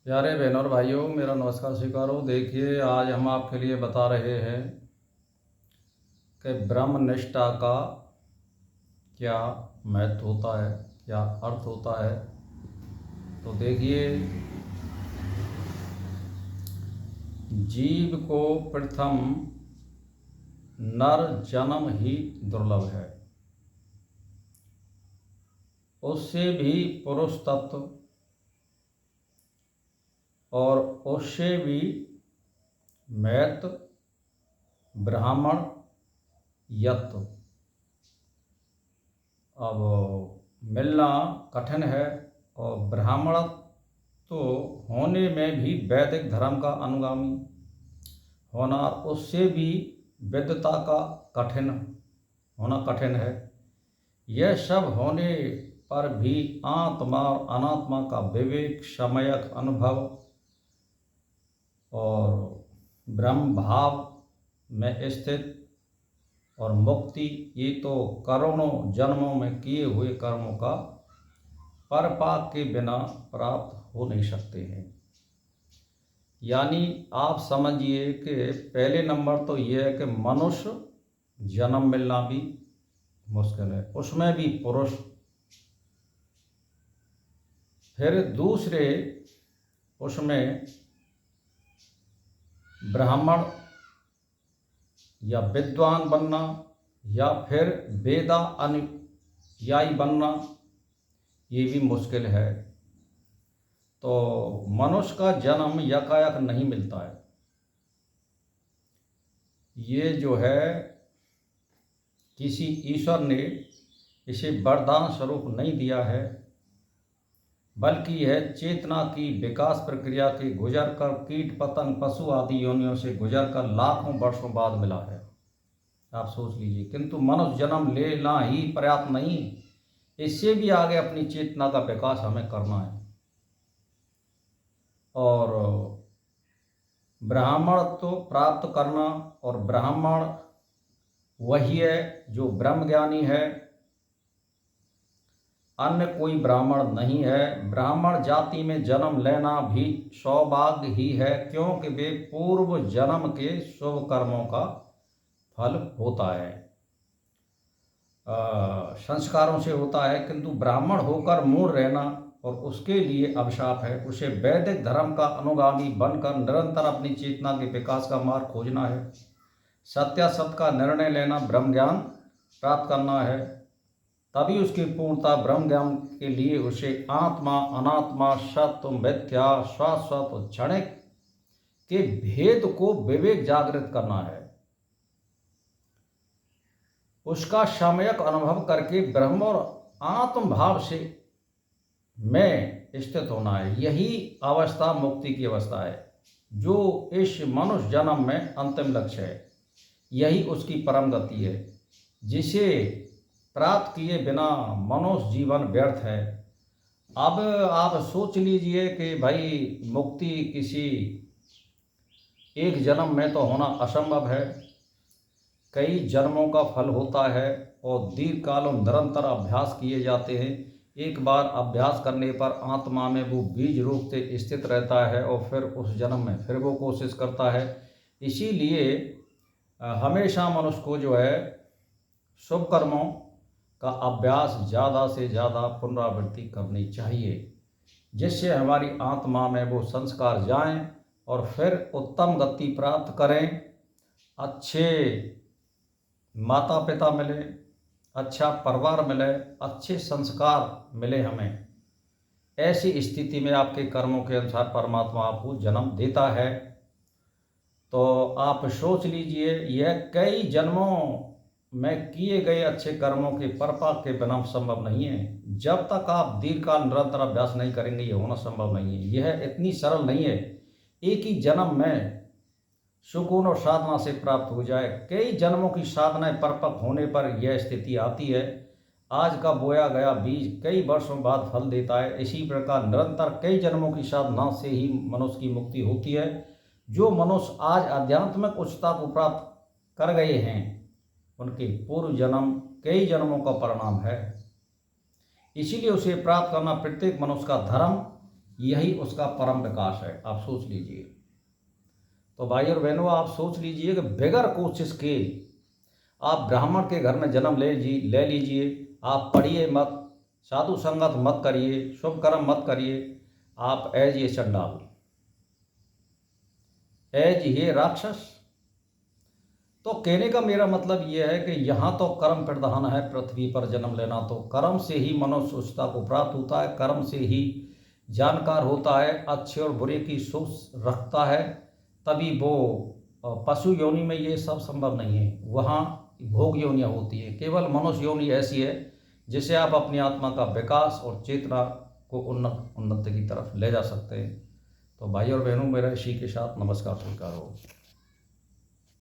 प्यारे बहनों और भाइयों, मेरा नमस्कार स्वीकारो। देखिए, आज हम आपके लिए बता रहे हैं कि ब्रह्मनिष्ठा का क्या महत्व होता है, क्या अर्थ होता है। तो देखिए, जीव को प्रथम नर जन्म ही दुर्लभ है, उससे भी पुरुष तत्व और उससे भी महत्व ब्राह्मण यत्व अब मिलना कठिन है। और ब्राह्मण तो होने में भी वैदिक धर्म का अनुगामी होना, उससे भी विद्वता का कठिन होना कठिन है। यह सब होने पर भी आत्मा और अनात्मा का विवेक, सम्यक अनुभव और ब्रह्म भाव में स्थित और मुक्ति, ये तो करोड़ों जन्मों में किए हुए कर्मों का परपाक के बिना प्राप्त हो नहीं सकते हैं। यानी आप समझिए कि पहले नंबर तो यह है कि मनुष्य जन्म मिलना भी मुश्किल है, उसमें भी पुरुष। फिर दूसरे उसमें ब्राह्मण या विद्वान बनना या फिर वेदा अनुयायी बनना, ये भी मुश्किल है। तो मनुष्य का जन्म यकायक नहीं मिलता है। ये जो है किसी ईश्वर ने इसे वरदान स्वरूप नहीं दिया है, बल्कि यह चेतना की विकास प्रक्रिया के गुजर कर कीट पतंग पशु आदि योनियों से गुजर कर लाखों वर्षों बाद मिला है। आप सोच लीजिए। किंतु मनुष्य जन्म लेना ही पर्याप्त नहीं, इससे भी आगे अपनी चेतना का विकास हमें करना है। और ब्राह्मण तो प्राप्त करना, और ब्राह्मण वही है जो ब्रह्मज्ञानी है, अन्य कोई ब्राह्मण नहीं है। ब्राह्मण जाति में जन्म लेना भी सौभाग्य ही है, क्योंकि वे पूर्व जन्म के शुभ कर्मों का फल होता है, संस्कारों से होता है। किंतु ब्राह्मण होकर मूढ़ रहना और उसके लिए अभिशाप है। उसे वैदिक धर्म का अनुगामी बनकर निरंतर अपनी चेतना के विकास का मार्ग खोजना है, सत्यासत का निर्णय लेना, ब्रह्म ज्ञान प्राप्त करना है। तभी उसकी पूर्णता ब्रह्म ज्ञान के लिए उसे आत्मा, अनात्मा, सत्य, मिथ्या, शाश्वत, क्षणिक के भेद को विवेक जागृत करना है। उसका सम्यक अनुभव करके ब्रह्म और आत्म भाव से में स्थित होना है। यही अवस्था मुक्ति की अवस्था है, जो इस मनुष्य जन्म में अंतिम लक्ष्य है। यही उसकी परम गति है, जिसे प्राप्त किए बिना मनुष्य जीवन व्यर्थ है। अब आप सोच लीजिए कि भाई मुक्ति किसी एक जन्म में तो होना असंभव है, कई जन्मों का फल होता है और दीर्घकालों निरंतर अभ्यास किए जाते हैं। एक बार अभ्यास करने पर आत्मा में वो बीज रूप से स्थित रहता है और फिर उस जन्म में फिर वो कोशिश करता है। इसीलिए हमेशा मनुष्य को जो है शुभ कर्मों का अभ्यास ज़्यादा से ज़्यादा पुनरावृत्ति करनी चाहिए, जिससे हमारी आत्मा में वो संस्कार जाएं और फिर उत्तम गति प्राप्त करें, अच्छे माता पिता मिले, अच्छा परिवार मिले, अच्छे संस्कार मिले हमें। ऐसी स्थिति में आपके कर्मों के अनुसार परमात्मा आपको जन्म देता है। तो आप सोच लीजिए, यह कई जन्मों में किए गए अच्छे कर्मों के परपाक के बिना संभव नहीं है। जब तक आप दीर्घकाल निरंतर अभ्यास नहीं करेंगे, यह होना संभव नहीं है। यह इतनी सरल नहीं है एक ही जन्म में सुकून और साधना से प्राप्त हो जाए। कई जन्मों की साधनाएं परपक्व होने पर यह स्थिति आती है। आज का बोया गया बीज कई वर्षों बाद फल देता है। इसी प्रकार निरंतर कई जन्मों की साधना से ही मनुष्य की मुक्ति होती है। जो मनुष्य आज आध्यात्मिक उच्चता को प्राप्त कर गए हैं, उनके पूर्व जन्म कई जन्मों का परिणाम है। इसीलिए उसे प्राप्त करना प्रत्येक मनुष्य का धर्म यही उसका परम विकास है। आप सोच लीजिए। तो भाई और बहनों, आप सोच लीजिए कि बगैर कोशिश के आप ब्राह्मण के घर में जन्म ले लीजिए। आप पढ़िए मत, साधु संगत मत करिए, शुभ कर्म मत करिए। आप एज ये चंडाल, एज ये राक्षस। तो कहने का मेरा मतलब यह है कि यहाँ तो कर्म प्रधान है पृथ्वी पर जन्म लेना। तो कर्म से ही मनुष्य उच्चता को प्राप्त होता है, कर्म से ही जानकार होता है, अच्छे और बुरे की सोच रखता है। तभी वो पशु योनि में ये सब संभव नहीं है, वहाँ भोग योनियाँ होती है। केवल मनुष्य योनि ऐसी है जिसे आप अपनी आत्मा का विकास और चेतना को उन्नति की तरफ ले जा सकते हैं। तो भाई और बहनों, मेरा इसी के साथ नमस्कार स्वीकार हो।